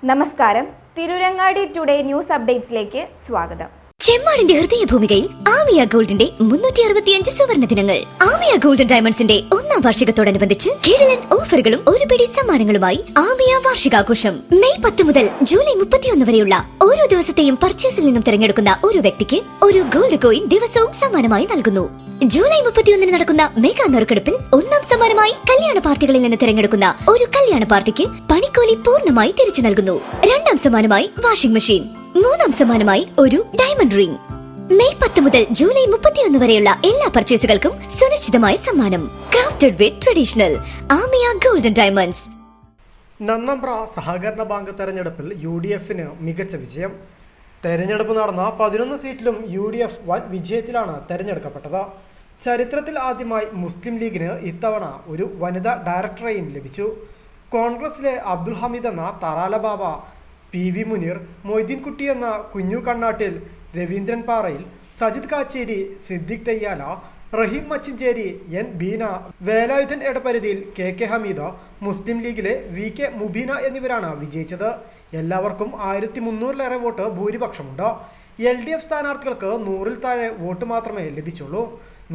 നമസ്കാരം, Tirurangadi today news അപ്ഡേറ്റ്സിലേക്ക് സ്വാഗതം. ചെമ്മാടിന്റെ ഹൃദയഭൂമികയിൽ ആമിയ ഗോൾഡിന്റെ 365 സുവർണ ദിനങ്ങൾ. ആമിയ ഗോൾഡൻ ഡയമണ്ട്സിന്റെ 1ാം വാർഷികത്തോടനുബന്ധിച്ച് കിടിലൻ ഓഫറുകളും ഒരു പിടി സമ്മാനങ്ങളുമായി ആമിയ വാർഷികാഘോഷം മെയ് 10 മുതൽ ജൂലൈ 31 വരെയുള്ള ഓരോ ദിവസത്തെയും പർച്ചേസിൽ നിന്നും തിരഞ്ഞെടുക്കുന്ന ഒരു വ്യക്തിക്ക് ഒരു ഗോൾഡ് കോയിൻ ദിവസവും സമ്മാനമായി നൽകുന്നു. ജൂലൈ 31 നടക്കുന്ന മെഗാ നറുക്കെടുപ്പിൽ 1ാം സമ്മാനമായി കല്യാണ പാർട്ടികളിൽ നിന്ന് തിരഞ്ഞെടുക്കുന്ന ഒരു കല്യാണ പാർട്ടിക്ക് പണിക്കൂലി പൂർണ്ണമായി തിരിച്ചു നൽകുന്നു. 2ാം സമ്മാനമായി വാഷിംഗ് മെഷീൻ, 3ാം സമ്മാനമായി ഒരു ഡയമണ്ട് റിംഗ്. മെയ് 10 മുതൽ ജൂലൈ 31 വരെയുള്ള എല്ലാ പർച്ചേസുകൾക്കും സുനിശ്ചിതമായ സമ്മാനം. ക്രാഫ്റ്റഡ് വിത്ത് ട്രഡീഷണൽ ആമിയ ഗോൾഡൻ ഡയമണ്ട്സ്. നന്നമ്പ്ര സഹകരണ ബാങ്ക് തെരഞ്ഞെടുപ്പിൽ UDFന് മികച്ച വിജയം. തെരഞ്ഞെടുപ്പ് നടന്ന 11 സീറ്റിലും UDF വൻ വിജയത്തിലാണ് തെരഞ്ഞെടുക്കപ്പെട്ടത്. ചരിത്രത്തിൽ ആദ്യമായി മുസ്ലിം ലീഗിന് ഇത്തവണ ഒരു വനിതാ ഡയറക്ടറെയും ലഭിച്ചു. കോൺഗ്രസിലെ അബ്ദുൽ ഹമീദ് എന്ന തറാല ബാബ, PV മുനീർ, മൊയ്തീൻ കുട്ടി എന്ന കുഞ്ഞു കണ്ണാട്ടിൽ, രവീന്ദ്രൻ പാറയിൽ, സജിദ് കാച്ചേരി, സിദ്ദിഖ് തയ്യാല, റഹീം മച്ചിഞ്ചേരി, N ബീന, വേലായുധൻ എടപ്പരുതിയിൽ KK ഹമീദ, മുസ്ലിം ലീഗിലെ VK മുബീന എന്നിവരാണ് വിജയിച്ചത്. എല്ലാവർക്കും 1300-ലേറെ വോട്ട് ഭൂരിപക്ഷമുണ്ട്. LDF സ്ഥാനാർത്ഥികൾക്ക് 100-ൽ താഴെ വോട്ട് മാത്രമേ ലഭിച്ചുള്ളൂ.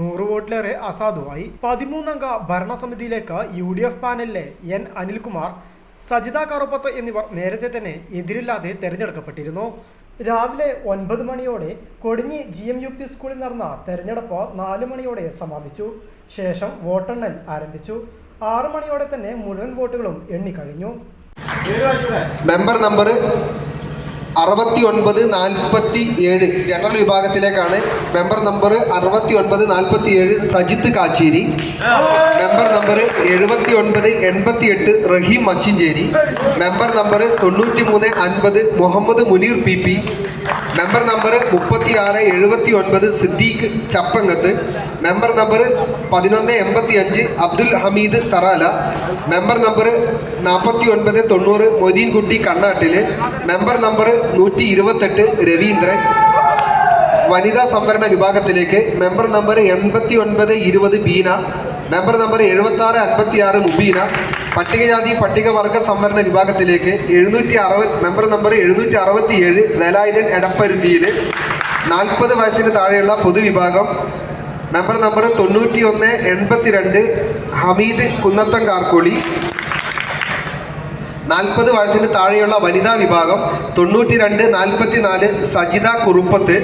100 വോട്ടിലേറെ അസാധുവായി. 13-അംഗ ഭരണസമിതിയിലേക്ക് UDF പാനലിലെ N അനിൽകുമാർ, സജിത കറുപ്പത്ത് എന്നിവർ നേരത്തെ തന്നെ എതിരില്ലാതെ തെരഞ്ഞെടുക്കപ്പെട്ടിരുന്നു. രാവിലെ 9 മണിയോടെ കൊടിഞ്ഞി GMUP സ്കൂളിൽ നടന്ന തെരഞ്ഞെടുപ്പ് 4 മണിയോടെ സമാപിച്ചു. ശേഷം വോട്ടെണ്ണൽ ആരംഭിച്ചു. 6 മണിയോടെ തന്നെ മുഴുവൻ വോട്ടുകളും എണ്ണിക്കഴിഞ്ഞു. മെമ്പർ നമ്പർ 6947 ജനറൽ വിഭാഗത്തിലേക്കാണ്. Member number 6947 Sajith Kacheri. Member number 7988 Rahim Machincheri. Member number 9350 Muhammad Muneer PP. Member number 3679 Siddique Chappangath. Member number 1185 Abdul Hameed Tharala. Member number 4990 Moideen Kutty Kannattil. Member number 128 Raveendran. വനിതാ സംവരണ വിഭാഗത്തിലേക്ക് member number 8920 Beena. Member number 7656 Mubeena. പട്ടികജാതി പട്ടികവർഗ സംവരണ വിഭാഗത്തിലേക്ക് മെമ്പർ നമ്പർ 767 വേലായുധൻ എടപ്പരുത്തിയിൽ. 40 വയസ്സിന് താഴെയുള്ള പൊതുവിഭാഗം മെമ്പർ നമ്പർ 9182 ഹമീദ് കുന്നത്തങ്കാർക്കൊളി. 40 വയസ്സിന് താഴെയുള്ള വനിതാ വിഭാഗം 9244 സജിത കുറുപ്പത്ത്.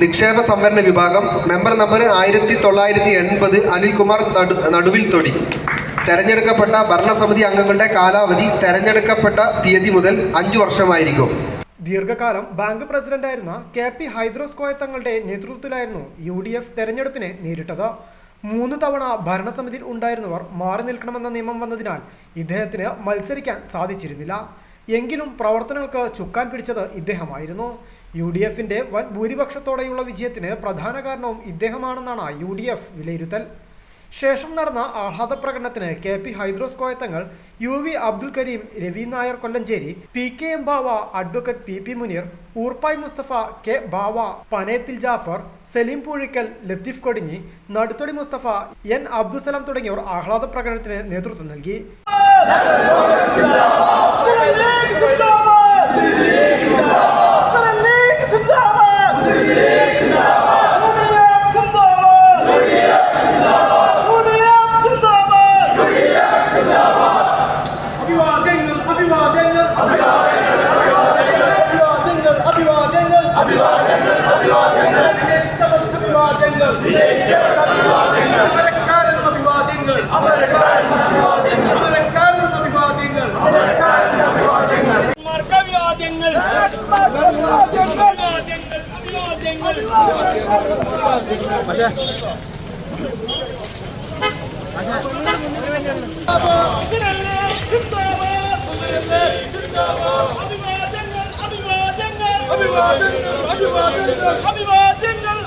നിക്ഷേപ സംവരണ വിഭാഗം മെമ്പർ നമ്പർ 1980 അനിൽകുമാർ നടുവിൽ തൊടി. തെരഞ്ഞെടുക്കപ്പെട്ട ഭരണസമിതി അംഗങ്ങളുടെ കാലാവധി തെരഞ്ഞെടുക്കപ്പെട്ട തീയതി മുതൽ 5 വർഷമായിരിക്കും. ദീർഘകാലം ബാങ്ക് പ്രസിഡന്റായിരുന്ന KP ഹൈദ്രോസ് കോയ തങ്ങളുടെ നേതൃത്വത്തിലായിരുന്നു UDF തെരഞ്ഞെടുപ്പിനെ നേരിട്ടത്. 3 തവണ ഭരണസമിതിയിൽ ഉണ്ടായിരുന്നവർ മാറി നിൽക്കണമെന്ന നിയമം വന്നതിനാൽ ഇദ്ദേഹത്തിന് മത്സരിക്കാൻ സാധിച്ചിരുന്നില്ല. എങ്കിലും പ്രവർത്തനങ്ങൾക്ക് ചുക്കാൻ പിടിച്ചത് ഇദ്ദേഹമായിരുന്നു. UDFന്റെ വൻ ഭൂരിപക്ഷത്തോടെയുള്ള വിജയത്തിന് പ്രധാന കാരണവും ഇദ്ദേഹമാണെന്നാണ് UDF വിലയിരുത്തൽ. ശേഷം നടന്ന ആഹ്ലാദ പ്രകടനത്തിന് KP Hydros Koyathangal, UV Abdul Kareem, Ravi Nair Kollancheri, PKM Bava, advocate PP Muneer, Oorpai Musthafa, K Bava, Panayathil Jafar, Saleem Poozhikkal, Latheef Kodinji, Naduthodi Musthafa, N Abdussalam തുടങ്ങിയവർ ആഹ്ലാദ പ്രകടനത്തിന് നേതൃത്വം നൽകി. അഭിവാദ്യങ്ങൾ